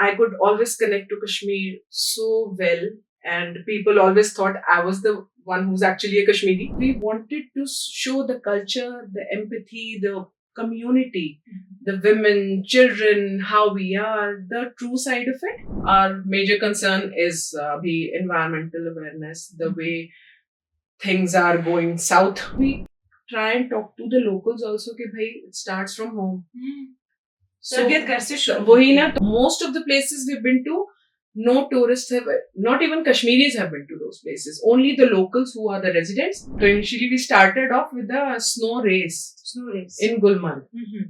I could always connect to Kashmir so well, and people always thought I was the one who's actually a Kashmiri. We wanted to show the culture, the empathy, the community, the women, children, how we are, the true side of it. Our major concern is the environmental awareness, the way things are going south. We try and talk to the locals also कि भाई it starts from home. So most of the places we've been to, no tourists have, not even Kashmiris have been to those places. Only the locals who are the residents. So initially we started off with a snow race in Gulmarg.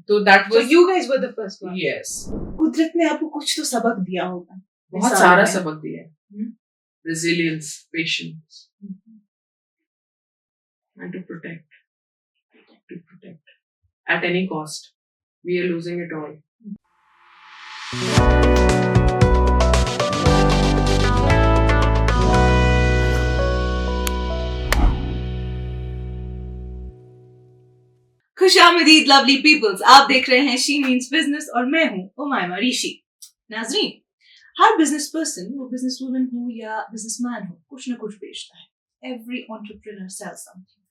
So that was. So you guys were the first one. Yes. कुदरत ने आपको कुछ तो सबक दिया होगा. बहुत सारा सबक दिया है. Resilience, patience, and to protect at any cost. We are losing it all. खुशामदीद लवली पीपल्स, आप देख रहे हैं शी मीन्स बिजनेस और मैं हूं उमायमा ऋषि. नाजरीन, हर बिजनेस पर्सन, वो बिजनेस वुमन हो या बिजनेसमैन हो, कुछ ना कुछ बेचता है. Every entrepreneur sells something.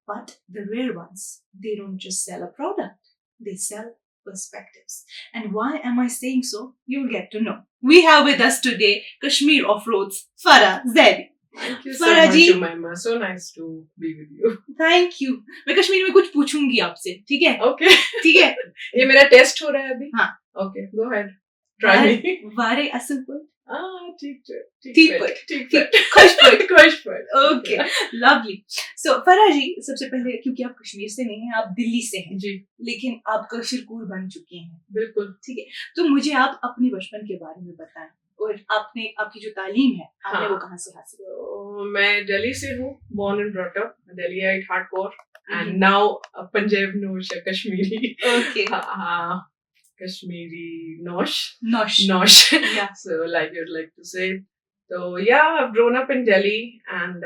But the rare ones, they don't just sell a product, they sell perspectives. And why am I saying so? You'll get to know. We have with us today Kashmir Off-Road's Farah Zaidi. Thank you so much, Umaima. So nice to be with you. Thank you. मैं कश्मीर में कुछ पूछूंगी आपसे, ठीक है? Okay. ठीक है? ये मेरा टेस्ट हो रहा है अभी. हाँ. Okay, go ahead. Try me. वारे असल पर. ठीक. खुशपट. Okay, lovely. So Farah जी, सबसे पहले क्योंकि आप कश्मीर से नहीं हैं, आप दिल्ली से हैं. जी. लेकिन आप कशिरकूर बन चुके हैं. बिल्कुल. ठीक है. तो मुझे आप अपने बचपन के बारे में बताएं. और आपकी जो तालीम है, आपने वो कहाँ से हासिल की? तो मैं दिल्ली से हूँ, born and brought up, Delhiite hardcore, and now Punjab Nosh, Kashmiri. Okay. Kashmiri Nosh. Nosh. Yeah. So like you'd like to say. So yeah, I've grown up in Delhi and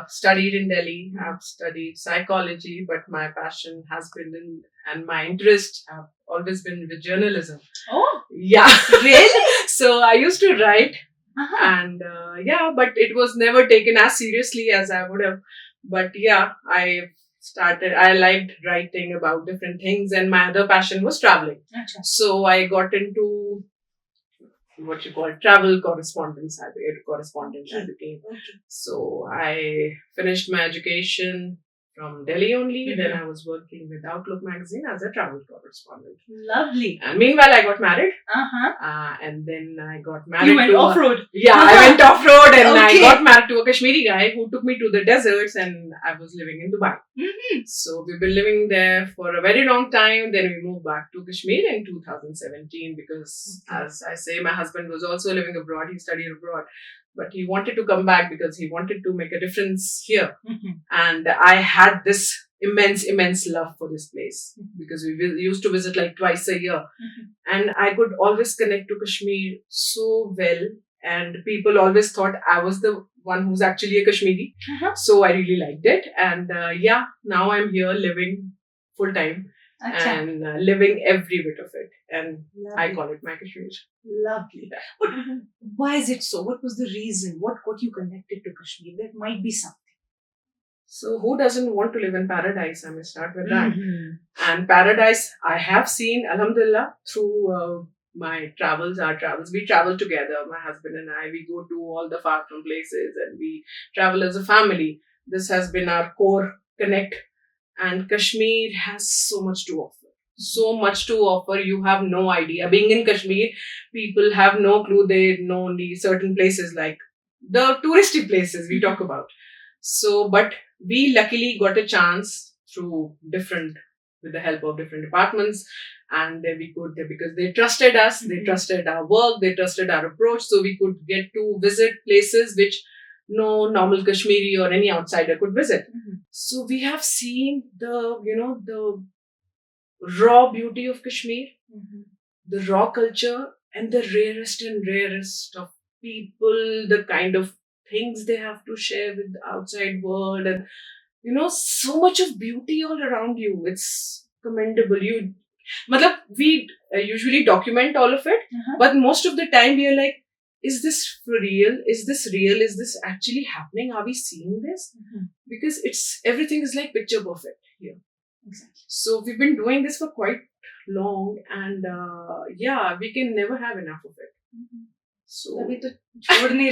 studied in Delhi. I've studied psychology, but my passion has been and my interest have always been with journalism. Oh. Yeah. Really? So I used to write, and but it was never taken as seriously as I would have. But yeah, I liked writing about different things, and my other passion was traveling. Achha. So I got into what you call travel correspondence. I became. Okay. So I finished my education from Delhi only. Then I was working with Outlook magazine as a travel correspondent. Lovely. And meanwhile, I got married. And then I got married. You went off-road. I went off-road and I got married to a Kashmiri guy who took me to the deserts, and I was living in Dubai. So we've been living there for a very long time. Then we moved back to Kashmir in 2017 because, as I say, my husband was also living abroad. He studied abroad. But he wanted to come back because he wanted to make a difference here. And I had this immense love for this place because we used to visit like twice a year. And I could always connect to Kashmir so well. And people always thought I was the one who's actually a Kashmiri. So I really liked it. And now I'm here living full time. And living every bit of it, and lovely. I call it my Kashmir. Lovely. But why is it so? What was the reason? What got you connected to Kashmir? There might be something. So who doesn't want to live in paradise? I may start with that. And paradise, I have seen, alhamdulillah, through my travels, our travels. We travel together, my husband and I. We go to all the far from places and we travel as a family. This has been our core connect. And Kashmir has so much to offer. So much to offer. You have no idea. Being in Kashmir, people have no clue. They know only certain places like the touristy places we talk about. So, but we luckily got a chance with the help of different departments. And we could, because they trusted us, they trusted our work, they trusted our approach. So we could get to visit places which no normal Kashmiri or any outsider could visit. So we have seen the raw beauty of Kashmir, the raw culture, and the rarest of people, the kind of things they have to share with the outside world, and so much of beauty all around you. It's commendable. मतलब we usually document all of it, but most of the time we are like, is this for real? Is this real? Is this actually happening? Are we seeing this? Because everything is like picture perfect here. Exactly. So we've been doing this for quite long, and yeah, we can never have enough of it. So अभी तो छोड़ नहीं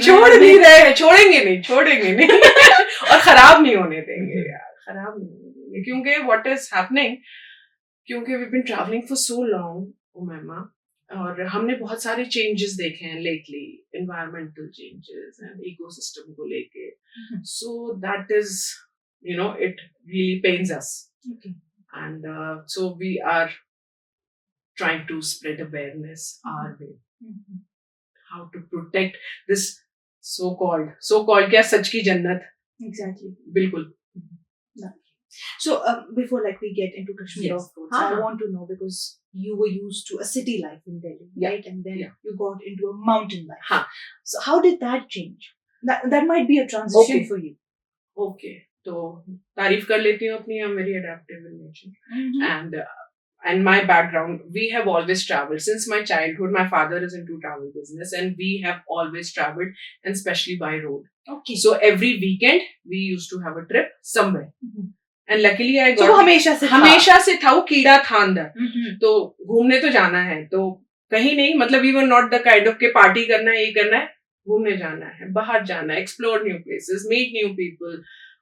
छोड़ेंगे नहीं और खराब नहीं होने देंगे यार, खराब नहीं होने देंगे, क्योंकि what is happening, क्योंकि we've been traveling for so long, Umaima, और हमने बहुत सारे चेंजेस देखे हैं lately, environmental changes and ecosystem को लेके, so that is it really pains us. Okay. And so we are trying to spread awareness our way, how to protect this so-called क्या सच की जन्नत. Exactly. बिल्कुल. So before we get into Kashmir Yes. off-roads, I want to know, because you were used to a city life in Delhi, right? And then you got into a mountain life. So how did that change? That might be a transition for you. Okay. तो तारीफ कर लेती हूँ अपनी, I'm very adaptive in nature. And my background, we have always traveled since my childhood. My father is into travel business, and we have always traveled, and especially by road. Okay. So every weekend we used to have a trip somewhere. And luckily I got, so हमेशा से था, वो कीड़ा था अंदर. तो घूमने तो जाना है, तो कहीं नहीं, मतलब we were not the kind of के पार्टी करना है, ये करना है, घूमने जाना है, बाहर जाना है, explore new places, meet new people,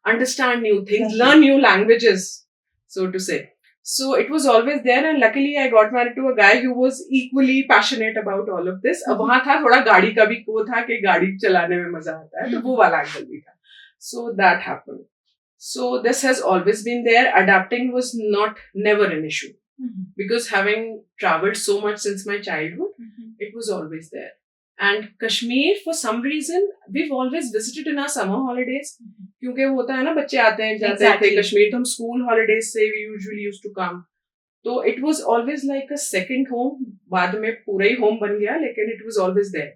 understand new things, learn new languages, so to say. So it was always there, and luckily I got married to a guy who was equally passionate about all of this. अब वहाँ था थोड़ा गाड़ी का भी वो था कि गाड़ी चलाने में मजा आता है, तो वो वाला एंगल भी था. So that happened. So this has always been there. Adapting was never an issue, because having traveled so much since my childhood, it was always there. And Kashmir, for some reason, we've always visited in our summer holidays. क्योंकि वो होता है ना, बच्चे आते हैं जाते थे कश्मीर, तो हम स्कूल हॉलीडेज से we usually used to come. तो it was always like a second home. बाद में पूरा ही home बन गया, लेकिन it was always there,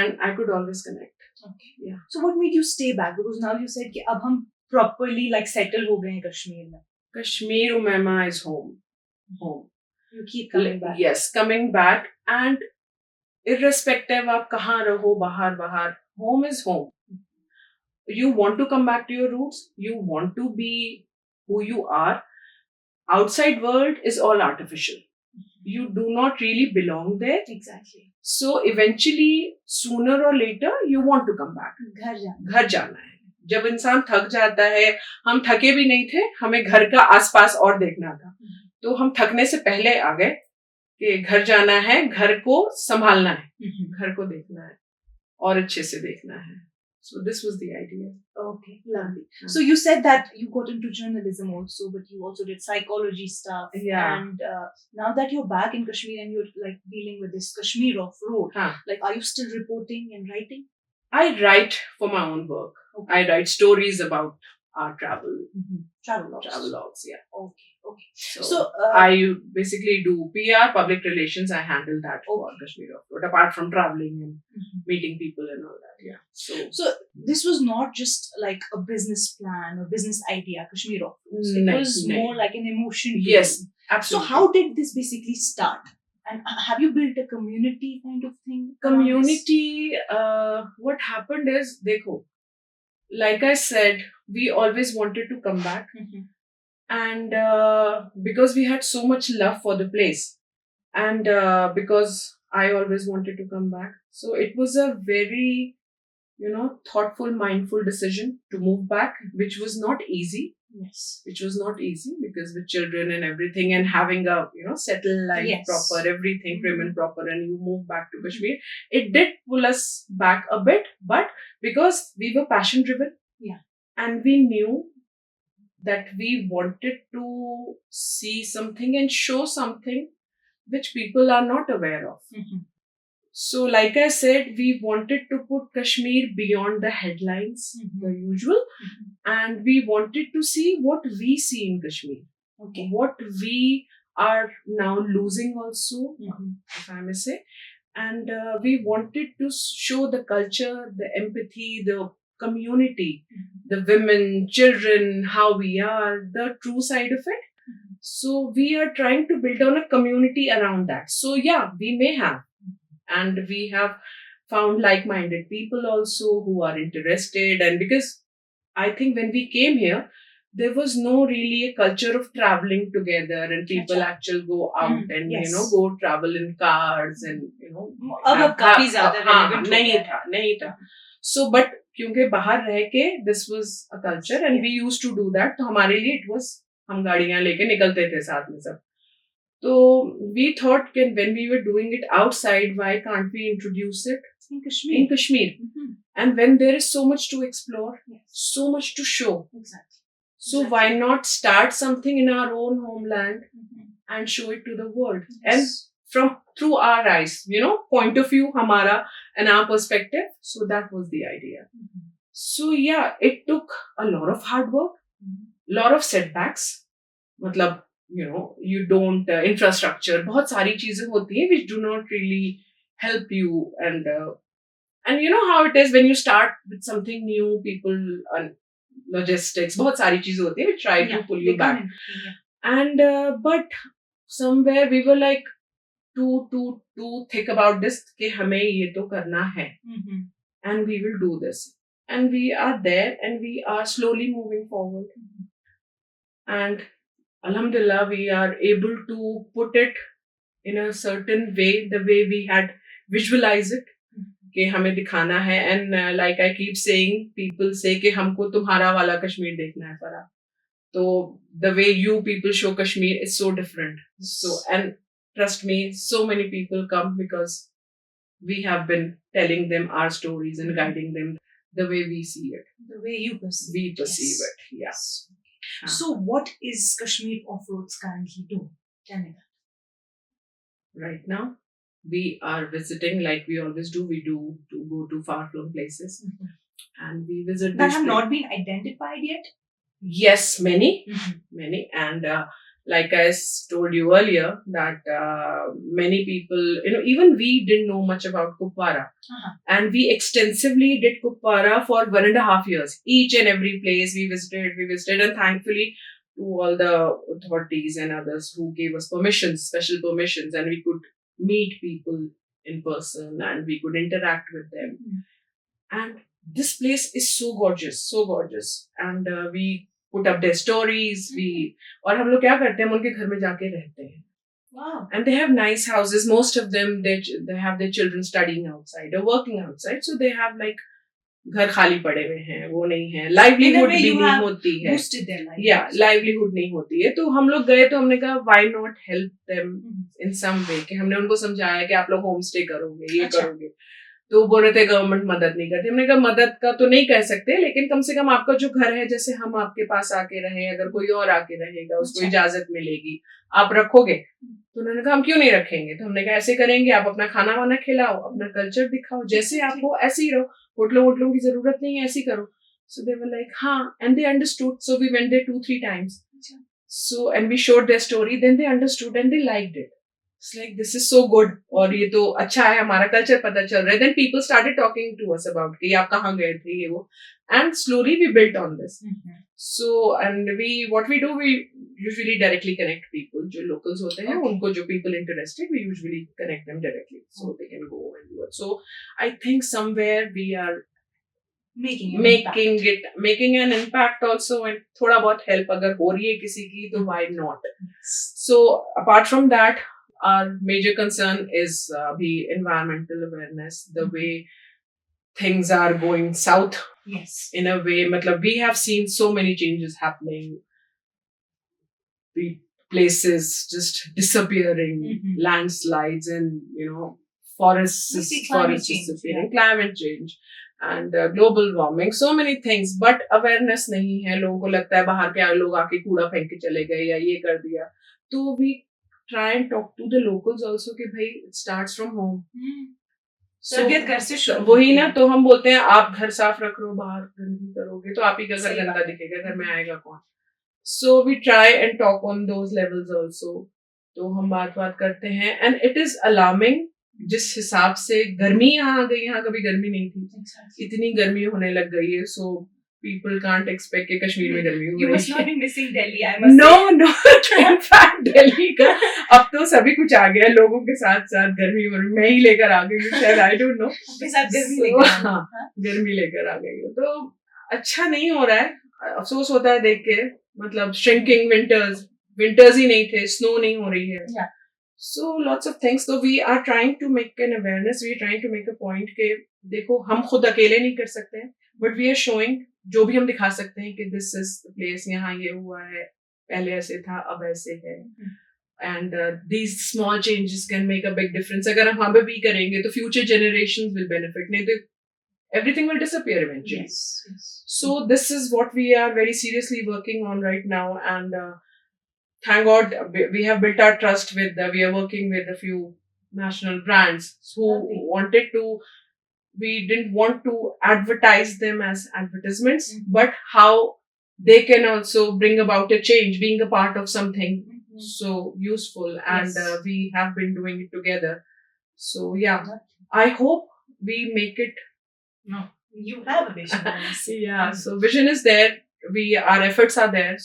and I could always connect. Okay. Yeah. So what made you stay back? Because now you said कि अब हम properly settle हो गए हैं कश्मीर में. Kashmir, Umaima, is home. You keep coming back. Yes, coming back, and irrespective आप कहाँ रहो, बाहर, home is home. You want to come back to your roots. You want to be who you are. Outside world is all artificial. You do not really belong there. Exactly. So eventually, sooner or later, you want to come back. घर जाना है. जब इंसान थक जाता है, हम थके भी नहीं थे, हमें घर का आसपास और देखना था, तो हम थकने से पहले आ गए कि घर जाना है, घर को संभालना है, घर को देखना है और अच्छे से देखना है. So this was the idea. Okay, lovely. So you said that you got into journalism also, but you also did psychology stuff. Yeah. And now that you're back in Kashmir and you're dealing with this Kashmir off-road, are you still reporting and writing? I write for my own work. Okay. I write stories about our travel. Travel logs, yeah. Okay. So I basically do PR, public relations. I handle that for Kashmir Off-Road, apart from traveling and meeting people and all that. Yeah. So this was not just like a business plan or business idea, Kashmir Off-Road. It was more like an emotion. Yes, absolutely. So how did this basically start? And have you built a community kind of thing? Community, what happened is, dekho, like I said, we always wanted to come back. And because we had so much love for the place, and because I always wanted to come back, so it was a very, thoughtful, mindful decision to move back, which was not easy. Yes. Which was not easy, because with children and everything, and having a, settled life, proper, everything prim and proper, and you move back to Kashmir, it did pull us back a bit, but because we were passion driven, and we knew that we wanted to see something and show something which people are not aware of. So like I said, we wanted to put Kashmir beyond the headlines, the usual, and we wanted to see what we see in Kashmir. Okay. What we are now losing also, if I may say. And we wanted to show the culture, the empathy, the community, the women, children, how we are, the true side of it. So we are trying to build on a community around that. So yeah, we may have, and we have found like-minded people also who are interested. And because I think when we came here, there was no really a culture of traveling together, and people Acha. actually go out and Yes. go travel in cars and अब काफी ज्यादा relevant हो नहीं गया है. था नहीं था. So but क्योंकि बाहर रह के this was a culture and we used to do that, तो हमारे लिए it was, हम गाड़ियां लेके निकलते थे साथ में सब. So we thought that when we were doing it outside, why can't we introduce it In Kashmir. in Kashmir? And when there is so much to explore, Yes. so much to show, Exactly. so why not start something in our own homeland and show it to the world? And from through our eyes, point of view hamara and our perspective. So that was the idea. So yeah, it took a lot of hard work, lot of setbacks. मतलब you don't infrastructure, बहुत सारी चीजें होती हैं which do not really help you. And you know how it is when you start with something new, people and logistics, बहुत सारी चीजें होती हैं which try to pull you back. And but somewhere we were like too thick about this कि हमें ये तो करना है, and we will do this, and we are there and we are slowly moving forward. And Alhamdulillah, we are able to put it in a certain way, the way we had visualized it, कि हमें दिखाना है. And like I keep saying, people say कि हमको तुम्हारा वाला कश्मीर देखना है फरा. So the way you people show Kashmir is so different. So, and trust me, so many people come because we have been telling them our stories and guiding them the way we see it. The way you perceive. We perceive it. Yeah. So what is Kashmir Off-Roads currently doing? Tell me that. Right now, we are visiting like we always do. We do to go to far-flung places, and we visit. That have not been identified yet? Yes, many. And like I told you earlier, that many people, even we didn't know much about Kupwara. And we extensively did Kupwara for 1.5 years. Each and every place we visited, and thankfully to all the authorities and others who gave us permissions, special permissions, and we could meet people in person and we could interact with them. And this place is so gorgeous. And we put up their stories. और हम लोग क्या करते हैं, हम उनके घर में जाके रहते हैं. Wow. And they have nice houses. Most of them, they have their children studying outside or working outside. So they have like घर खाली पड़े हुए हैं, वो नहीं है, livelihood भी नहीं होती है. Boosted their life. Yeah, livelihood नहीं होती है. तो हम लोग गए तो हमने कहा why not help them in some way, कि हमने उनको समझाया कि आप लोग होम स्टे करोगे, ये करोगे. तो बोल रहे थे गवर्नमेंट मदद नहीं करती. हमने कहा मदद का तो नहीं कह सकते, लेकिन कम से कम आपका जो घर है, जैसे हम आपके पास आके रहे, अगर कोई और आके रहेगा उसको इजाजत मिलेगी, आप रखोगे. तो उन्होंने कहा हम क्यों नहीं रखेंगे. तो हमने कहा ऐसे करेंगे, आप अपना खाना वाना खिलाओ, अपना कल्चर दिखाओ, जैसे आप हो ऐसे ही रहो, होटलों की जरूरत नहीं है, ऐसे करो. So they were like हाँ, and they understood. So we went there 2-3 times. So and we showed their story, then they understood and they liked it. It's like this is so good, और ये तो अच्छा है, हमारा culture पता चल रहा है. Then people started talking to us about कि आप कहाँ गए थे, ये वो, and slowly we built on this. So and what we do, we usually directly connect people, जो locals होते हैं, उनको जो people interested, we usually connect them directly, so they can go and do it. So I think somewhere we are making an impact also, and थोड़ा बहुत help अगर हो रही है किसी की, तो why not? So apart from that, our major concern is the environmental awareness, the way things are going south. Yes. In a way, matlab, we have seen so many changes happening. The places just disappearing, landslides, and forests disappearing, climate change, and global warming, so many things. But awareness नहीं है. लोगों को लगता है बाहर के लोग आके कूड़ा फेंक के चले गए या ये कर दिया. तो we try and talk to the locals also कि भाई it starts from home. तरबियत घर से शुरू. वही ना, तो हम बोलते हैं आप घर साफ रख लो, बाहर गंदगी करोगे तो आप ही का घर गंदा दिखेगा, घर में आएगा कौन. So we try and talk on those levels also. तो हम बात करते हैं, and it is alarming जिस हिसाब से गर्मी यहाँ आ गई. यहाँ कभी गर्मी नहीं थी, इतनी गर्मी होने लग गई है. So people can't expect कि कश्मीर में गर्मी हो You रही must not है. be missing Delhi, I must No, say. no. In fact, Delhi का अब तो सभी कुछ आ गया है, लोगों के साथ साथ गर्मी और मैं ही लेकर आ गई हूँ शायद, I don't know. अपने साथ गर्मी So, लेकर आना, हाँ, हाँ? गर्मी लेकर आ गई हूँ. तो अच्छा नहीं हो रहा है, अफसोस होता है देख के. मतलब shrinking winters ही नहीं थे, snow नहीं हो रही है. Yeah. So lots of things. So we are trying to make an awareness. We are trying to make a point कि देखो हम खुद अकेले नहीं कर सकते हैं, but we are showing जो भी हम दिखा सकते हैं कि this is the place, यहाँ ये हुआ है, पहले ऐसे था, अब ऐसे है. And these small changes can make a big difference. अगर हम वहाँ पे भी करेंगे तो future generations will benefit. नहीं तो everything will disappear eventually. Yes. So this is what we are very seriously working on right now, and thank God we have built our trust with. We are working with a few national brands who wanted to. We didn't want to advertise them as advertisements, but how they can also bring about a change, being a part of something so useful, and we have been doing it together. So yeah, I hope we make it. No, you have a vision. Yeah, so vision is there. Our efforts are there.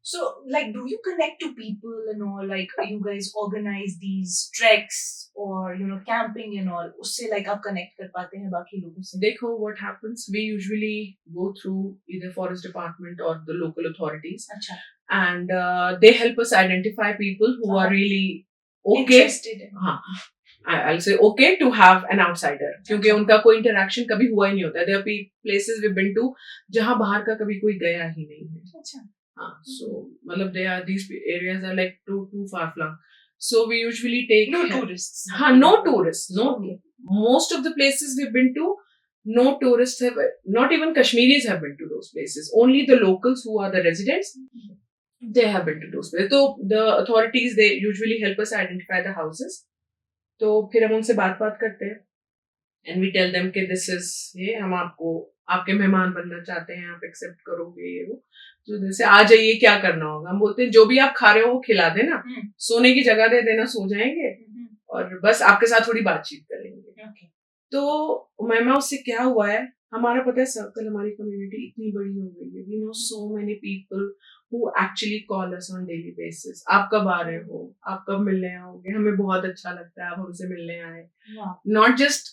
So, like, do you connect to people and all? Like, you guys organize these treks or, you know, camping and all? उससे like आप connect कर पाते हैं बाकी लोगों से? देखो, what happens? We usually go through either forest department or the local authorities. अच्छा. And they help us identify people who are really okay. Interested in. हाँ. I'll say okay to have an outsider, क्योंकि उनका कोई interaction कभी हुआ ही नहीं होता. There are places we've been to जहाँ बाहर का कभी कोई गया ही नहीं है. अच्छा. So मतलब these areas are like too far flung. So we usually take no tourists. No tourists. No. Okay. Most of the places we've been to, no tourists have. Not even Kashmiris have been to those places. Only the locals who are the residents. They have been to those places. So the authorities, they usually help us identify the houses. तो फिर हम उनसे बात करते हैं, and we tell them कि this is ये हम आपके मेहमान बनना चाहते हैं, आप एक्सेप्ट करोगे ये वो. तो जैसे आ जाइए, क्या करना होगा. हम बोलते हैं जो भी आप खा रहे हो वो खिला देना, सोने की जगह दे देना, सो जाएंगे और बस आपके साथ थोड़ी बातचीत करेंगे. तो मैमा उससे क्या हुआ है, हमारा पता है सर्कल, हमारी कम्युनिटी इतनी बड़ी हो गई है. We know so many people who actually call us on daily basis. आप कब आ रहे हो, आप कब मिलने आओगे, हमें बहुत अच्छा लगता है आप हमसे मिलने आए. Not just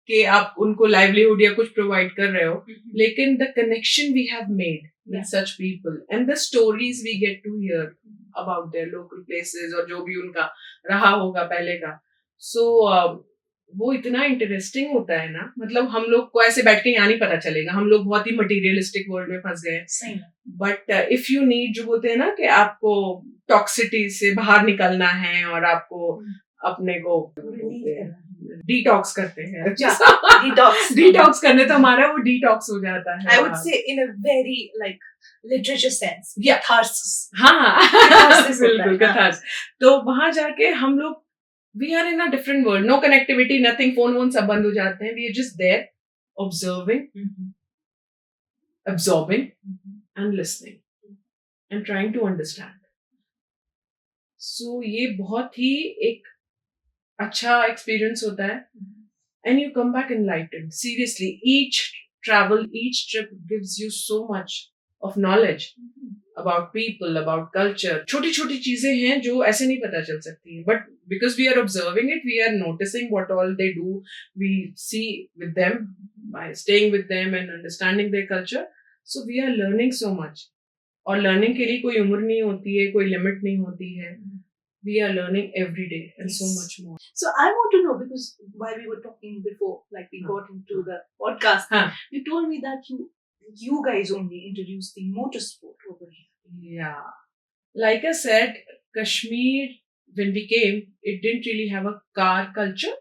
कि आप उनको livelihood या कुछ provide कर रहे हो, लेकिन the connection we have made with such people and the stories we get to hear about their local places और जो भी उनका रहा होगा पहले का. So वो इतना इंटरेस्टिंग होता है ना. मतलब हम लोग को ऐसे बैठ के यहाँ नहीं पता चलेगा, हम लोग बहुत ही मटीरियलिस्टिक वर्ल्ड में फंस गए हैं. बट इफ यू नीड, जो बोलते हैं ना कि आपको टॉक्सिटी से बाहर निकलना है और आपको अपने को डिटॉक्स करते हैं. डिटॉक्स करने तो हमारा वो डिटॉक्स हो जाता है. I would say in a very like literature sense. Yeah. Catharsis. हाँ, बिल्कुल catharsis. तो वहां जाके हम लोग we are in a different world. No connectivity, nothing. Phone सब बंद हो जाते हैं. We are just there, observing, absorbing, and listening, and trying to understand. So ये बहुत ही एक अच्छा experience होता है. And you come back enlightened. Seriously, each trip gives you so much of knowledge about people, about culture. छोटी छोटी चीजें हैं जो ऐसे नहीं पता चल सकती हैं. But because we are observing it, we are noticing what all they do. We see with them by staying with them and understanding their culture. So we are learning so much. और learning के लिए कोई उम्र नहीं होती है, कोई limit नहीं होती है. We are learning every day and so much more. So I want to know, because while we were talking before, like we got into the podcast, you told me that you guys only introduced the motorsport over here. Yeah. Like I said, Kashmir, when we came, it didn't really have a car culture.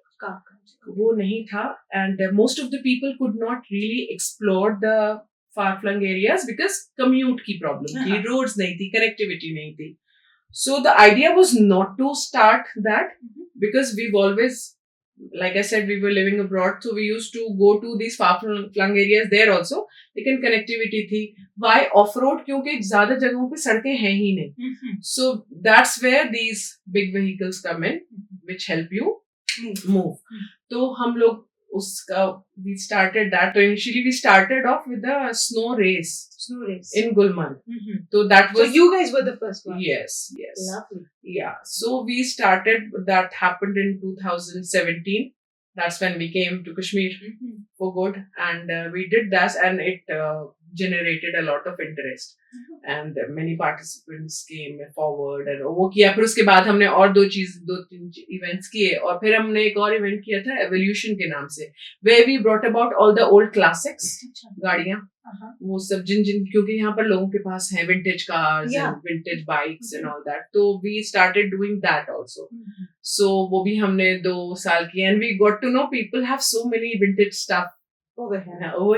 वो नहीं था. And most of the people could not really explore the far-flung areas because commute की problem थी, roads नहीं थी, connectivity नहीं थी. So the idea was not to start that because we've always, like I said, we were living abroad, so we used to go to these far-flung areas there also. लेकिन connectivity थी. Why off-road? क्योंकि ज़्यादा जगहों पे सड़कें हैं ही नहीं. So that's where these big vehicles come in, which help you move. तो हम लोग uska we started that. So initially we started off with a snow race in Gulmarg. So that So was you guys were the first one. yes. Lovely. Yeah. So we started. That happened in 2017. That's when we came to Kashmir for good, and we did that, and it generated a lot of interest. And many participants came forward and वो किया. फिर उसके बाद हमने और 2-3 events किए, और फिर हमने एक और event किया था Evolution के नाम से, where we brought about all the old classics गाड़ियाँ, वो सब जिन क्योंकि यहाँ पर लोगों के पास हैं vintage cars and vintage bikes and all that, तो we started doing that also. So वो भी हमने 2 साल किए, and we got to know people have so many vintage stuff over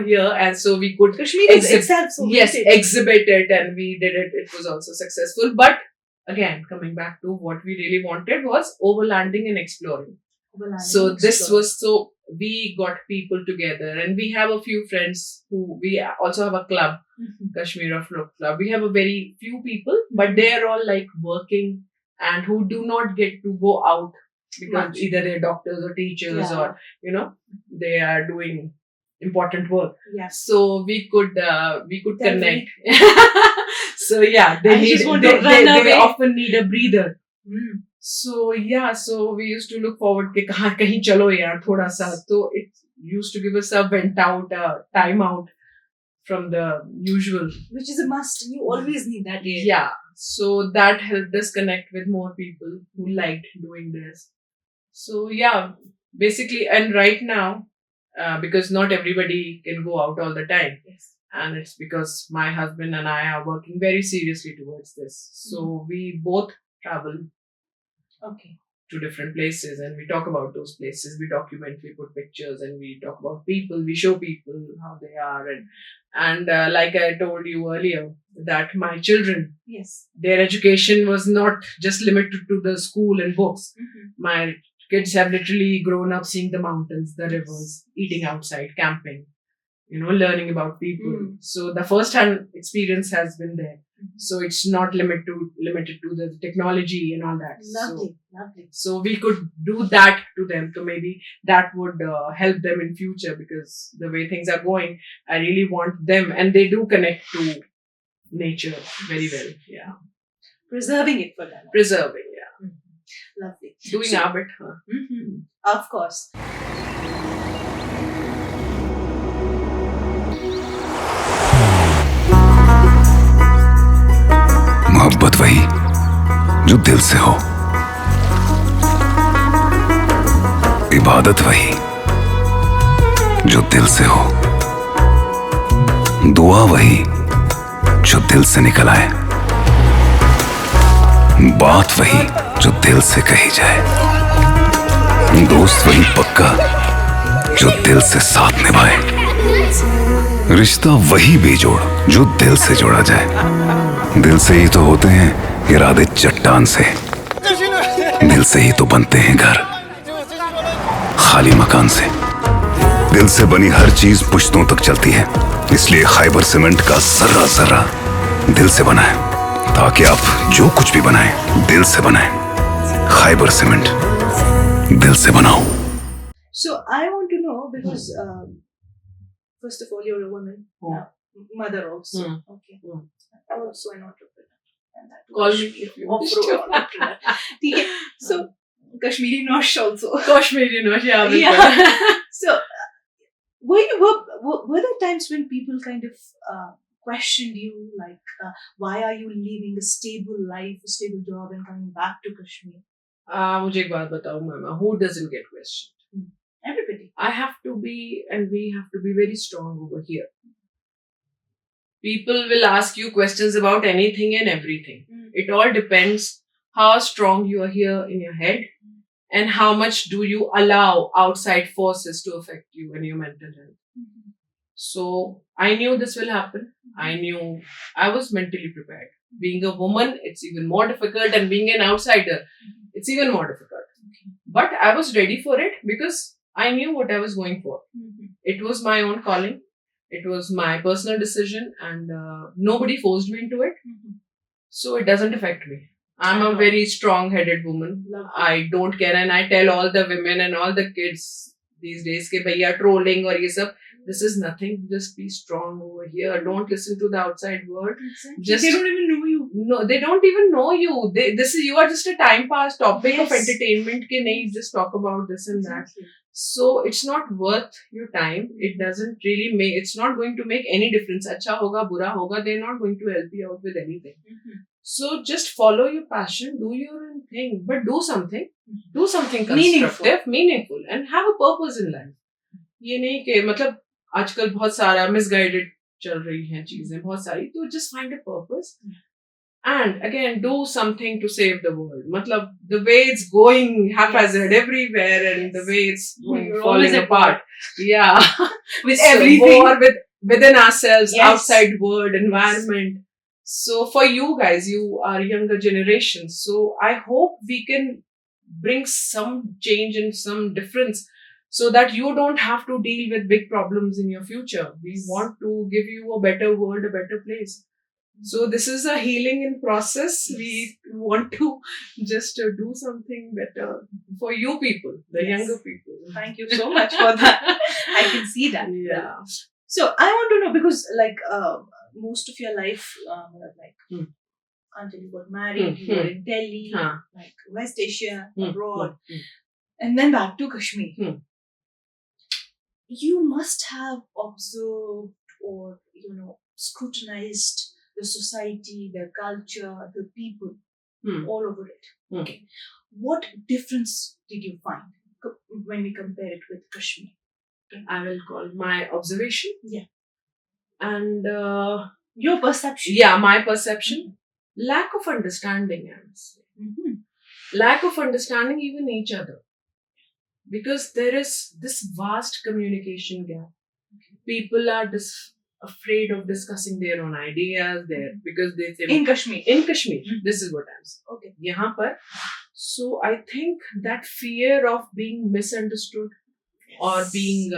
here, and so we could Kashmir is itself so exhibit it, and we did it. It was also successful. But again, coming back to what we really wanted was overlanding and exploring. So we got people together, and we have a few friends who we also have a club, Kashmir Off-Road Club. We have a very few people, but they are all like working and who do not get to go out because either they're doctors or teachers or they are doing important work. So we could connect. So yeah, they often need a breather. So yeah, so we used to look forward ke kahin chalo yaar thoda sa. So it used to give us a vent out, time out from the usual, which is a must. You always need that. Yeah, so that helped us connect with more people who liked doing this. So yeah, basically, and right now, because not everybody can go out all the time. And it's because my husband and I are working very seriously towards this. So we both travel to different places, and we talk about those places. We document, we put pictures, and we talk about people. We show people how they are, and like I told you earlier, that my children, their education was not just limited to the school and books. My kids have literally grown up seeing the mountains, the rivers, eating outside, camping, learning about people. So the first-hand experience has been there. So it's not limited to the technology and all that. Lovely. So we could do that to them. So maybe that would help them in future, because the way things are going, I really want them, and they do connect to nature very well. Yeah. Preserving it for them. Preserving, yeah. Lovely. Doing our bit. Of course. मोहब्बत वही जो दिल से हो, इबादत वही जो दिल से हो, दुआ वही जो दिल से निकल आए, बात वही जो दिल से कही जाए, दोस्त वही पक्का जो दिल से साथ निभाए, रिश्ता वही बेजोड़ जो दिल से जोड़ा जाए। दिल से ही तो होते हैं इरादे चट्टान से, दिल से ही तो बनते हैं घर खाली मकान से। दिल से बनी हर चीज पुश्तों तक चलती है, इसलिए खैबर सीमेंट का जर्रा जर्रा दिल से बना है, ताकि आप जो कुछ भी बनाएं दिल से बनाएं। खैबर सीमेंट, दिल से बनाओ। So I want to know, because first of all, you're a woman, mother also. Okay. Also an entrepreneur. Call me if you wish to. So Kashmiri Nosh also. Kashmiri Nosh, yeah. So were there times when people kind of questioned you, like why are you leaving a stable life, a stable job, and coming back to Kashmir? मुझे एक बात बताओ मामा, who doesn't get questioned? Everybody. I have to be, and we have to be very strong over here. People will ask you questions about anything and everything. It all depends how strong you are here in your head, and how much do you allow outside forces to affect you and your mental health. So I knew this will happen. I knew I was mentally prepared. Being a woman, it's even more difficult, and being an outsider, it's even more difficult. But I was ready for it because I knew what I was going for. It was my own calling. It was my personal decision, and nobody forced me into it. So it doesn't affect me. I'm a very strong-headed woman. I don't care, and I tell all the women and all the kids these days के भैया trolling और ये सब. This is nothing. Just be strong over here. Don't listen to the outside world. Exactly. Just They don't even know you. no, they don't even know you. You are just a time pass topic of Yes. entertainment. के नहीं just talk about this and that. Exactly. So it's not worth your time. It doesn't really make. It's not going to make any difference. अच्छा होगा, बुरा होगा. They're not going to help you out with anything. So just follow your passion. Do your own thing, but do something. Do something constructive, meaningful, and have a purpose in life. ये नहीं कि मतलब आजकल बहुत सारा misguided चल रही हैं चीजें बहुत सारी, तो just find a purpose and again do something to save the world. मतलब the way it's going haphazard everywhere and the way it's going You're falling always at apart. Yeah. With So, everything. war within ourselves, Yes. outside world, environment. So for you guys, you are younger generation. So I hope we can bring some change and some difference so that you don't have to deal with big problems in your future. We want to give you a better world, a better place. So this is a healing in process. We want to just do something better for you people, the Yes. younger people. Thank you so much for that. I can see that. Yeah. So I want to know because like most of your life, until you got married, you were in Delhi, Huh. like West Asia, abroad, Hmm. and then back to Kashmir. Hmm. You must have observed or scrutinized the society, the culture, the people, Hmm. all over it. Hmm. Okay, what difference did you find when we compare it with Kashmir? I will call my observation. Yeah. And Your perception. yeah, my perception. Lack of understanding, I would say. Mhm. Lack of understanding even each other. Because there is this vast communication gap. People are afraid of discussing their own ideas there because they say In Kashmir. in Kashmir. This is what I'm saying. Okay. यहाँ पर. So I think that fear of being misunderstood or being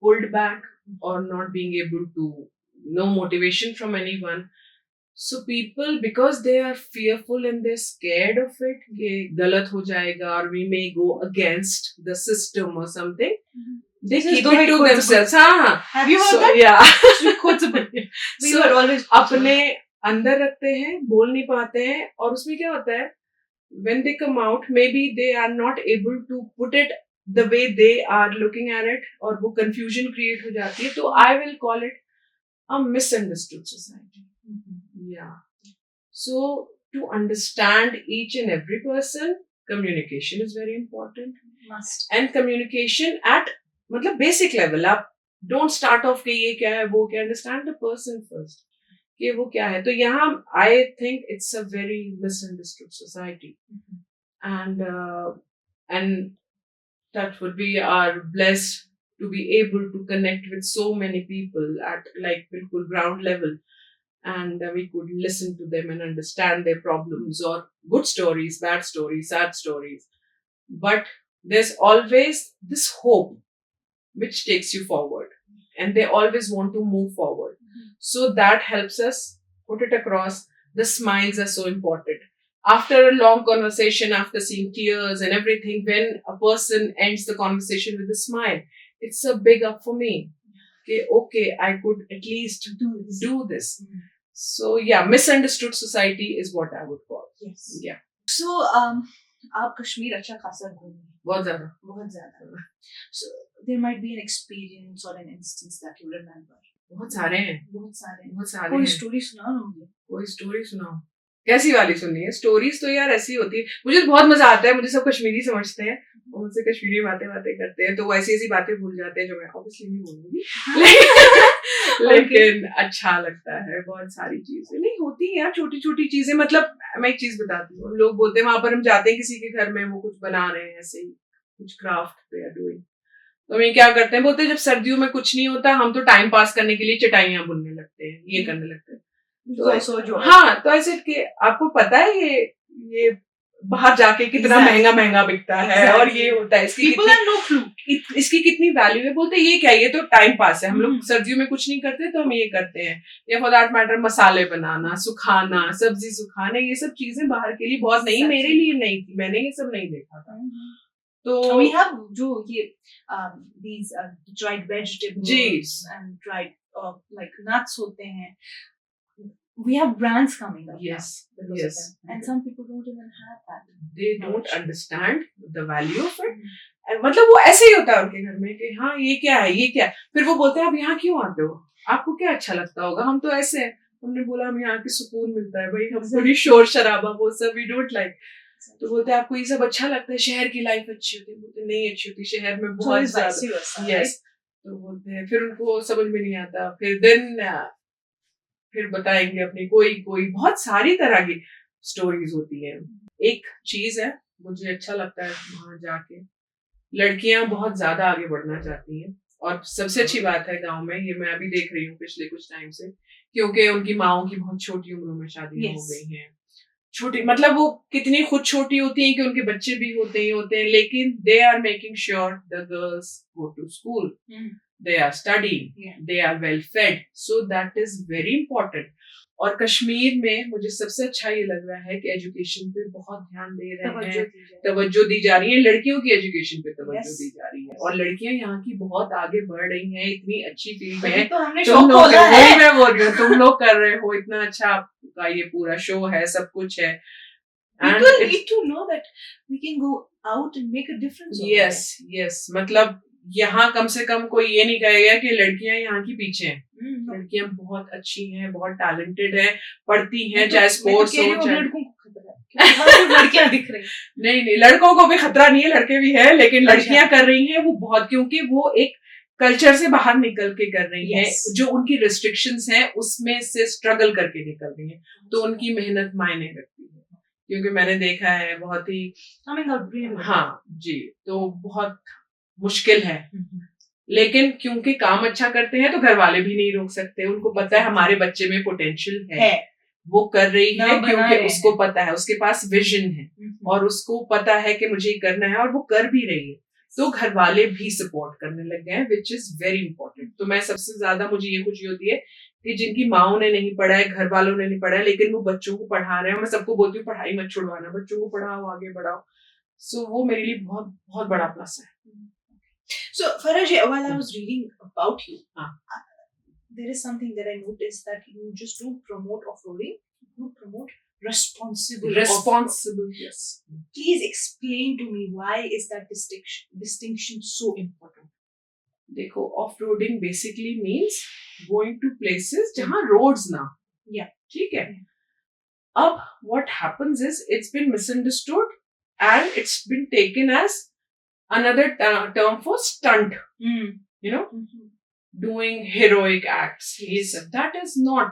pulled back or not being able to no motivation from anyone. So people, because they are fearful and they're scared of it, कि गलत हो जाएगा or we may go against the system or something, they This is keep the it way to quotable. themselves. हाँ. Have you heard So, that? yeah. Quotable. We So, were always अपने अंदर रखते हैं, बोल नहीं पाते हैं और उसमें क्या होता है? When they come out, maybe they are not able to put it the way they are looking at it और वो confusion create हो जाती है. तो I will call it a misunderstood society. Yeah. So to understand each and every person, communication is very important. must. And communication at मतलब basic level. आप don't start off कि ये क्या है वो क्या, understand the person first. कि वो क्या है. तो यहाँ I think it's a very misunderstood society. And that would be are blessed to be able to connect with so many people at like बिल्कुल ground level. And we could listen to them and understand their problems or good stories, bad stories, sad stories. But there's always this hope which takes you forward. And they always want to move forward. So that helps us put it across. The smiles are so important. After a long conversation, after seeing tears and everything, when a person ends the conversation with a smile, it's a big up for me. Okay, I could at least do this. So yeah, misunderstood society is what I would call. Yes. Yeah. So आप कश्मीर अच्छा खासा घूमे. बहुत ज़्यादा. बहुत ज़्यादा. So there might be an experience or an instance that you remember. बहुत सारे हैं. बहुत सारे. बहुत सारे कोई हैं. स्टोरी सुनाओ ना मुझे. कोई स्टोरी सुनाओ. कैसी वाली सुननी है? स्टोरीज तो यार ऐसी होती है. मुझे बहुत मजा आता है. मुझे सब कश्मीरी समझते हैं. उनसे कश्मीरी बातें करते हैं तो वो ऐसी बातें भूल जाते हैं जो मैं ऑब्वियसली नहीं बोलूंगी. लेकिन अच्छा लगता है. बहुत सारी चीजें नहीं होती हैं यार, छोटी छोटी चीजें. मतलब मैं एक चीज बताती हूँ. लोग बोलते हैं वहां पर हम जाते हैं किसी के घर में, वो कुछ बना रहे हैं ऐसे ही कुछ क्राफ्ट दे आर डूइंग. तो हम क्या करते हैं, बोलते हैं जब सर्दियों में कुछ नहीं होता हम तो टाइम पास करने के लिए चटाइयां बुनने लगते हैं, ये करने लगते हैं. तो हाँ, तो ऐसे कि आपको पता है ये बाहर जाके कितना महंगा बिकता है और ये होता है, इसकी कितनी वैल्यू है. बोलते ये क्या, ये तो टाइम पास है. हम लोग सर्दियों में कुछ नहीं करते तो हम ये करते हैं. या फॉर दैट मैटर मसाले बनाना, सुखाना, सब्जी सुखाना, ये सब चीजें बाहर के लिए बहुत नहीं, मेरे लिए नहीं थी. मैंने ये सब नहीं देखा था. तो we have जो ये these dried vegetables ji. and dried like nuts होते हैं. We have brands coming up Yes, now because yes. of them. And some people don't even have that. they don't knowledge. understand the value of it. And मतलब वो ऐसे ही होता है उनके घर में कि हाँ ये क्या है, ये क्या है. फिर वो बोलते हैं आप यहाँ क्यों आते हो, आपको क्या अच्छा लगता होगा, हम तो ऐसे हैं. हमने बोला हम यहाँ के सुकून मिलता है भाई, हमको नहीं शोर शराबा वो सब, वी डोंट लाइक. तो बोलते हैं आपको ये सब अच्छा लगता है, शहर की लाइफ अच्छी होती है. बोलते नहीं अच्छी होती, शहर में So बहुत it's vice ज्यादा. versa, yes. तो बोलते हैं, फिर उनको समझ में नहीं आता. फिर दिन फिर बताएंगे अपनी कोई कोई बहुत सारी तरह की स्टोरीज होती हैं. एक चीज है मुझे अच्छा लगता है वहां जाके, लड़कियां बहुत ज्यादा आगे बढ़ना चाहती हैं. और सबसे अच्छी बात है गांव में, ये मैं अभी देख रही हूँ पिछले कुछ टाइम से, क्योंकि उनकी माओ की बहुत छोटी उम्र में शादियां हो गई हैं. छोटी मतलब वो कितनी खुद छोटी होती हैं कि उनके बच्चे भी होते ही होते हैं, लेकिन they are making sure the girls go to school, they are studying, they are well fed, so that is very important. और कश्मीर में मुझे सबसे अच्छा ये लग रहा है कि एजुकेशन पे बहुत ध्यान दे रहे हैं, तवज्जो दी जा रही है, लड़कियों की एजुकेशन पे तवज्जो दी जा रही है. और लड़कियां यहाँ की बहुत आगे बढ़ रही हैं, इतनी अच्छी फील्ड में. तो हमने तुम शौक लोग, खोला है. वही मैं बोल रही हूँ, तुम लोग कर रहे हो, इतना अच्छा आपका ये पूरा शो है, सब कुछ है. People need to know that we can go out and make a difference. Yes, yes. मतलब यहाँ कम से कम कोई ये नहीं कहेगा कि लड़कियां यहाँ की पीछे हैं. लड़कियां बहुत अच्छी हैं, बहुत टैलेंटेड हैं, पढ़ती हैं, चाहे स्पोर्ट्स हो चाहे. लड़कों को खतरा है, लड़कियां दिख रही. नहीं लड़कों को भी खतरा नहीं है, लड़के भी है, लेकिन लड़कियां कर रही हैं वो बहुत, क्योंकि वो एक कल्चर से बाहर निकल के कर रही हैं. जो उनकी रिस्ट्रिक्शंस हैं उसमें से स्ट्रगल करके निकल रही हैं, तो उनकी मेहनत मायने रखती है. क्योंकि मैंने देखा है बहुत ही, हाँ जी, तो बहुत मुश्किल है. लेकिन क्योंकि काम अच्छा करते हैं तो घर वाले भी नहीं रोक सकते. उनको पता है हमारे बच्चे में पोटेंशियल है, वो कर रही है क्योंकि उसको पता है, उसके पास विजन है और उसको पता है कि मुझे करना है, और वो कर भी रही है. तो घर वाले भी सपोर्ट करने लग गए हैं, विच इज वेरी इंपॉर्टेंट. तो मैं सबसे ज्यादा मुझे ये खुशी होती है कि जिनकी माओ ने नहीं पढ़ा है, घर वालों ने नहीं पढ़ा है, लेकिन वो बच्चों को पढ़ा रहे हैं. मैं सबको बोलती हूँ पढ़ाई मत छुड़वाना, बच्चों को पढ़ाओ, आगे बढ़ाओ. सो वो मेरे लिए बहुत बहुत बड़ा प्लस है. So Faraj, while I was reading about you, there is something that I noticed, that you just don't promote off-roading, you promote responsible. Yes. Please explain to me, why is that distinction so important? देखो, off-roading basically means going to places जहाँ roads ना. ठीक है. अब what happens is it's been misunderstood and it's been taken as another term for stunt. You know, doing heroic acts. Yes, that is not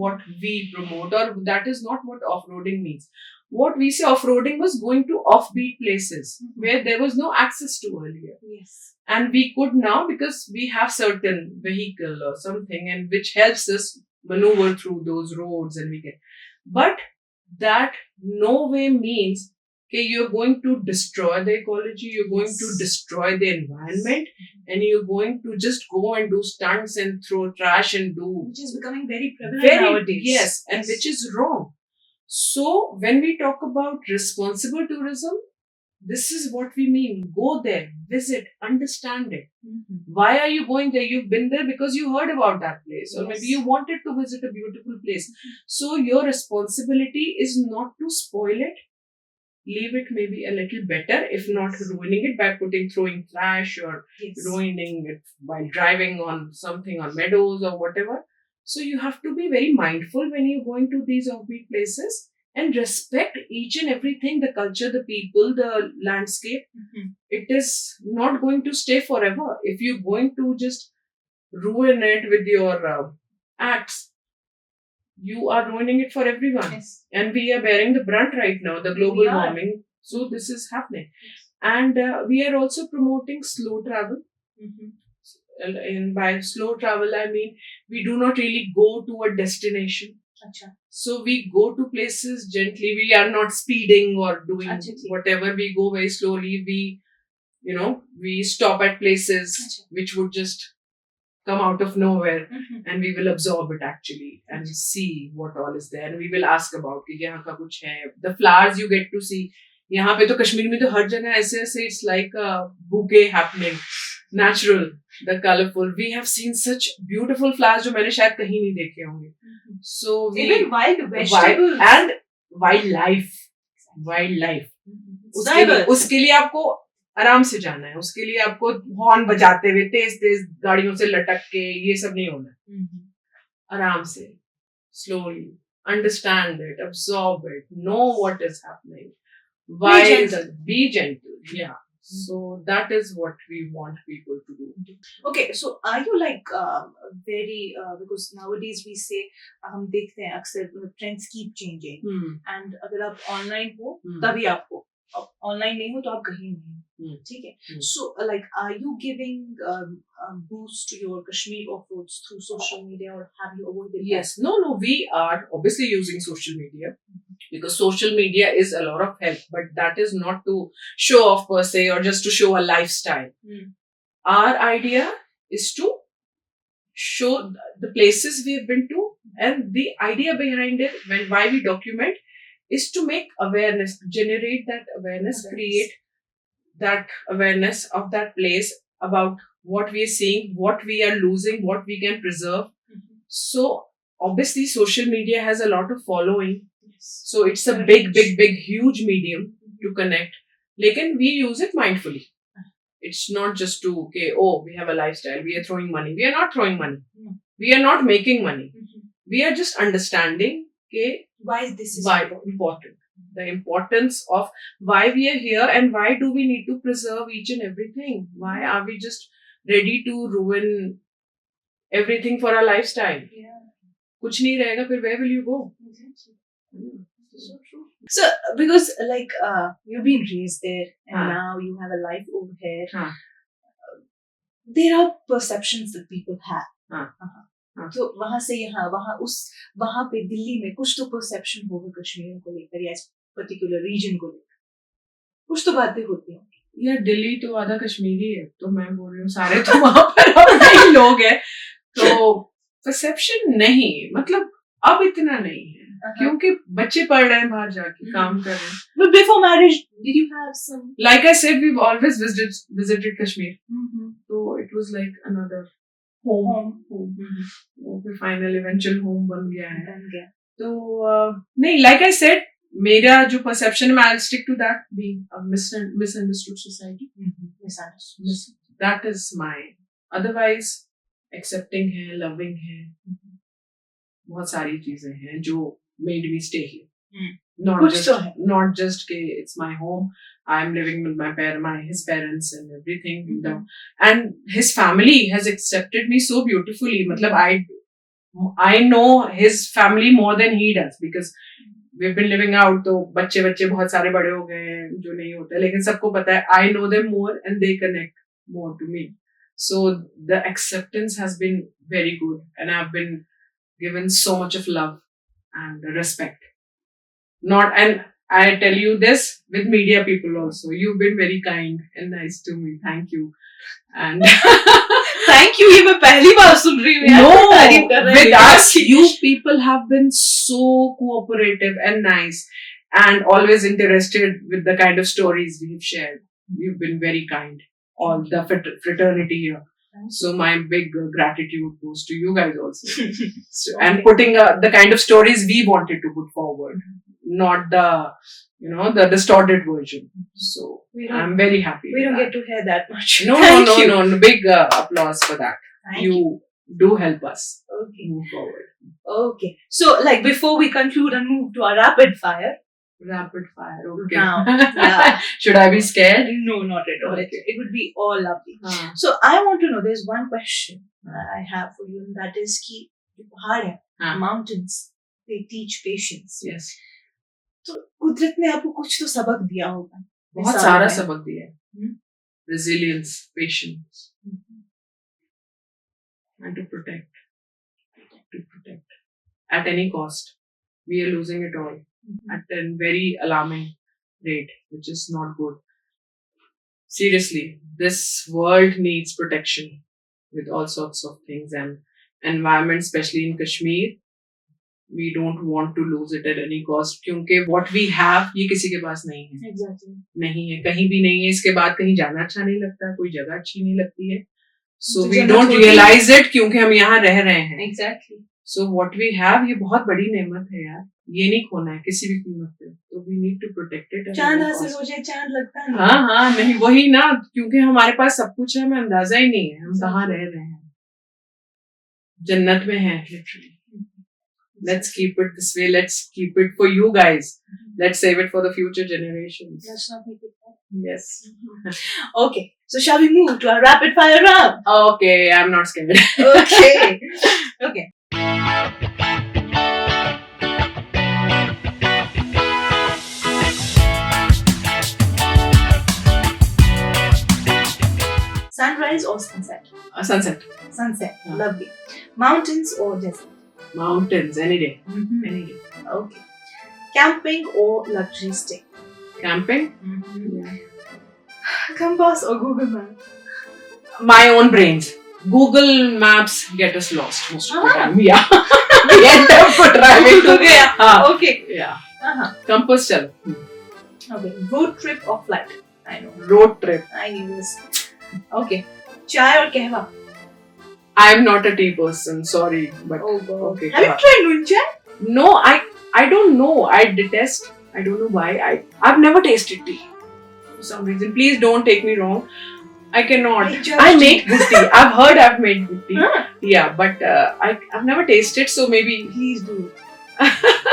what we promote, or that is not what off-roading means. What we say off-roading was going to offbeat places where there was no access to earlier. Yes. And we could now, because we have certain vehicle or something, and which helps us maneuver through those roads, and we can. But that no way means that you're going to destroy the ecology, you're going to destroy the environment, and you're going to just go and do stunts and throw trash and do. Which is becoming very prevalent nowadays. Yes, and which is wrong. So when we talk about responsible tourism, this is what we mean. Go there, visit, understand it. Why are you going there? You've been there because you heard about that place, or maybe you wanted to visit a beautiful place. So your responsibility is not to spoil it. Leave it maybe a little better, if not ruining it by throwing trash or ruining it while driving on something on meadows or whatever. So you have to be very mindful when you're going to these offbeat places, and respect each and everything, the culture, the people, the landscape. It is not going to stay forever. If you're going to just ruin it with your acts, you are ruining it for everyone. Yes. And we are bearing the brunt right now, the global warming. So this is happening. And we are also promoting slow travel. And by slow travel, I mean, we do not really go to a destination. So we go to places gently. We are not speeding or doing whatever. We go very slowly. We stop at places which would just come out of nowhere, and we will absorb it actually and see what all is there, and we will ask about कि यहाँ का कुछ है. The flowers you get to see, यहाँ पे तो कश्मीर में तो हर जगह ऐसे ऐसे it's like a bouquet happening natural the colourful we have seen such beautiful flowers जो मैंने शायद कहीं नहीं देखे होंगे so Even wild vegetables. And wildlife उसके लिए आपको आराम से जाना है उसके लिए आपको हॉर्न बजाते हुए तेज तेज गाड़ियों से लटक के ये सब नहीं होना आराम से slowly understand it absorb it know what is happening why be gentle yeah so that is what we want people to do Okay, so are you like very because nowadays we say हम देखते हैं अक्सर trends keep changing and अगर आप online हो तभी आपको अब online नहीं हो तो आप कहीं नहीं ठीक है so like are you giving boost to your Kashmir offroads through social media or have you avoided yes no we are obviously using social media because social media is a lot of help but that is not to show off per se or just to show a lifestyle our idea is to show the places we have been to and the idea behind it why we document is to make awareness generate that awareness create that awareness of that place about what we are seeing what we are losing what we can preserve so obviously social media has a lot of following so it's a big huge medium to connect lekin we use it mindfully it's not just to okay oh we have a lifestyle we are throwing money we are not throwing money we are not making money we are just understanding okay why this is important the importance of why we are here and why do we need to preserve each and everything why are we just ready to ruin everything for our lifestyle kuch nahi rahega fir where will you go so true so because like you've been raised there and now you have a life over here there are perceptions that people have तो वहां से यहाँ वहां पे दिल्ली में कुछ तो perception होगा कश्मीर को लेकर या इस पर्टिकुलर रीजन को लेकर कुछ तो बातें होती हैं यार दिल्ली तो आधा कश्मीरी है तो मैं बोल रही हूँ सारे तो वहां पर अपने ही लोग हैं तो परसेप्शन नहीं मतलब अब इतना नहीं है क्योंकि बच्चे पढ़ रहे हैं बाहर जाके काम कर रहे हैं but before marriage did you have some like I said we've always visited Kashmir so it was like another home फिर फाइनल इवेंचुअल होम बन गया है तो नहीं लाइक आई सेड मेरा जो परसेप्शन है I stick to that being a misunderstood society that is my otherwise accepting है लविंग है बहुत सारी चीजें हैं जो made me stay here not just ke it's my home I am living with his parents and everything and his family has accepted me so beautifully matlab I know his family more than he does because we've been living out तो बच्चे बहुत सारे बड़े हो गए हैं जो नहीं होते लेकिन सबको पता है I know them more and they connect more to me so the acceptance has been very good and I've been given so much of love and respect not and I tell you this with media people also you've been very kind and nice to me thank you and thank you ये मैं पहली बार सुन रही हूँ no with us you people have been so cooperative and nice and always interested with the kind of stories we've shared you've been very kind all the fraternity here so my big gratitude goes to you guys also so, and putting the kind of stories we wanted to put forward not the distorted version so I'm very happy we don't get to hear that much no big applause for that Thank you do help us move forward okay so like before we conclude and move to our rapid fire okay yeah. should I be scared no not at all okay. it would be all lovely so I want to know there's one question I have for you and that is ki pahad hai mountains they teach patience yes तो कुदरत ने आपको कुछ तो सबक दिया होगा बहुत सारा सबक दिया है resilience patience and to protect at any cost we are losing it all at a very alarming rate which is not good seriously this world needs protection with all sorts of things and environment especially in Kashmir we don't want to lose it at any cost, क्योंकि what we have ये किसी के पास नहीं है. Exactly. नहीं है, कहीं भी नहीं है. इसके बाद कहीं जाना अच्छा नहीं लगता, कोई जगह अच्छी नहीं लगती है. So तो we जन्नत don't होती है. realize it क्योंकि हम यहाँ रह रहे हैं. Exactly. So what we have ये बहुत बड़ी नेमत है यार. ये नहीं खोना है किसी भी कीमत पे. तो we need to protect it. at चांद any हासिल cost. हो जाए, चांद लगता नहीं. हाँ हाँ नहीं वही ना, क्योंकि हमारे पास सब कुछ है, हमें अंदाजा ही नहीं है हम कहाँ रह रहे हैं. जन्नत में हैं literally. Let's keep it this way. Let's keep it for you guys. Let's save it for the future generations. Let's not make it bad. Yes. Okay, so shall we move to our rapid fire round? Okay, I'm not scared. Okay. Okay. Sunrise or sunset? Sunset. Sunset. Yeah. Lovely. Mountains or desert? Mountains any day. Any day. Okay. Camping or luxury stay? Camping. Compass or Google Map? My own brains. Google Maps get us lost most of the Ah. time. Yeah. We end up driving to Okay. हाँ. Okay. Yeah. Uh-huh. Compass चल. Okay. Road trip or flight? I know. Road trip. I knew this. Okay. Chai or कहवा? I'm not a tea person. Sorry, but Oh God. Okay, Have you kahwa. tried noon chai? no, I don't know. I detest. I don't know why. I've never tasted tea for some reason. Please don't take me wrong. I cannot. I judged I you. make good tea. I've heard I've made good tea. Huh? Yeah, but I've never tasted, so maybe Please do it.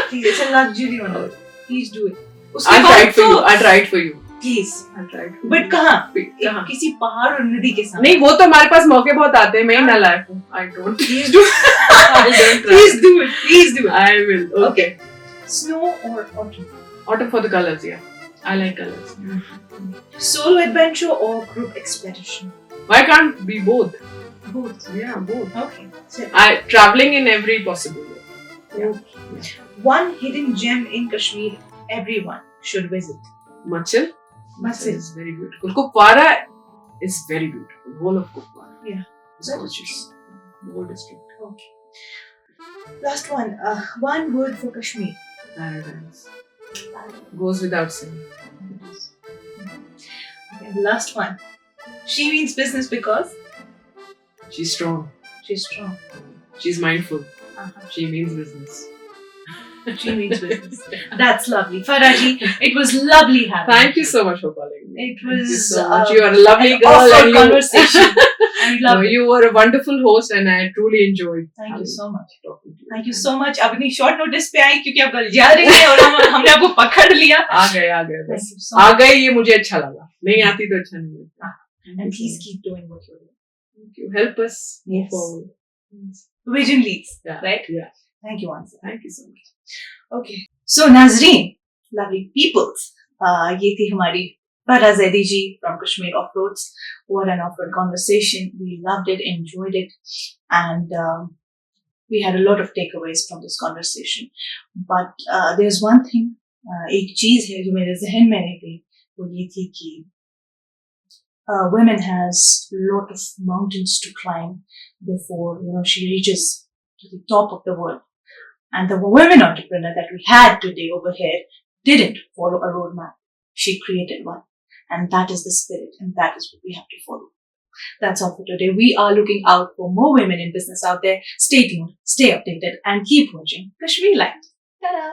Please, it's a luxury on earth. Please do it. उसके I'll बाद try it for तो- you. I'll try it for you. Please. I'll try it for But you. कहाँ? कहाँ? किसी पहाड़ और नदी के साथ. नहीं वो तो हमारे पास मौके बहुत आते हैं. मैं ही नालायक हूँ. I don't. Please do. I don't try. Please do it. Please do it. I will. Okay. Snow or autumn? Autumn for the colors. Yeah, I like colors. Solo adventure or group expedition? Why can't be both? Both. Yeah, both. Okay. So, Traveling in every possible way. Yeah. one hidden gem in Kashmir everyone should visit. Machil. Machil. Is very beautiful. Kupwara is very beautiful. Whole of Kupwara. Yeah. It's gorgeous. The whole district. Okay. Last one. One word for Kashmir. Paradise. Goes without saying. Okay, the last one. She means business because She's strong. she's strong. She's mindful. Uh-huh. She means business. She means business. That's lovely. Faraji, it was lovely having Thank you so much for calling me. It Thank you was so much. You are a lovely an girl awesome and you conversation. I No, love it. you were a wonderful host and I truly enjoyed Thank you so much. talking to you. Thank you so much. अब इतनी short notice पे आई क्योंकि आप कल जा रही हैं और हमने आपको पकड़ लिया. आ गए बस. Thank you so uh much. गए ये मुझे अच्छा लगा. नहीं आती तो अच्छा नहीं लगता. And please keep doing what you're doing. Thank you. Help us move Yes. forward. Vision leads, Yeah. right? Yeah. Thank you once. Thank you so much. Okay. So Nazreen, lovely peoples. ये थी हमारी Farah Zaidi ji from Kashmir Offroads. What an off-road conversation. We loved it, enjoyed it, and we had a lot of takeaways from this conversation. But there's one thing, एक चीज है जो मेरे जहन में रह गई, वो ये थी कि women has lot of mountains to climb before she reaches to the top of the world. And the women entrepreneur that we had today over here didn't follow a roadmap. She created one. And that is the spirit. And that is what we have to follow. That's all for today. We are looking out for more women in business out there. Stay tuned, stay updated, and keep watching Kashmir Light. Ta-da!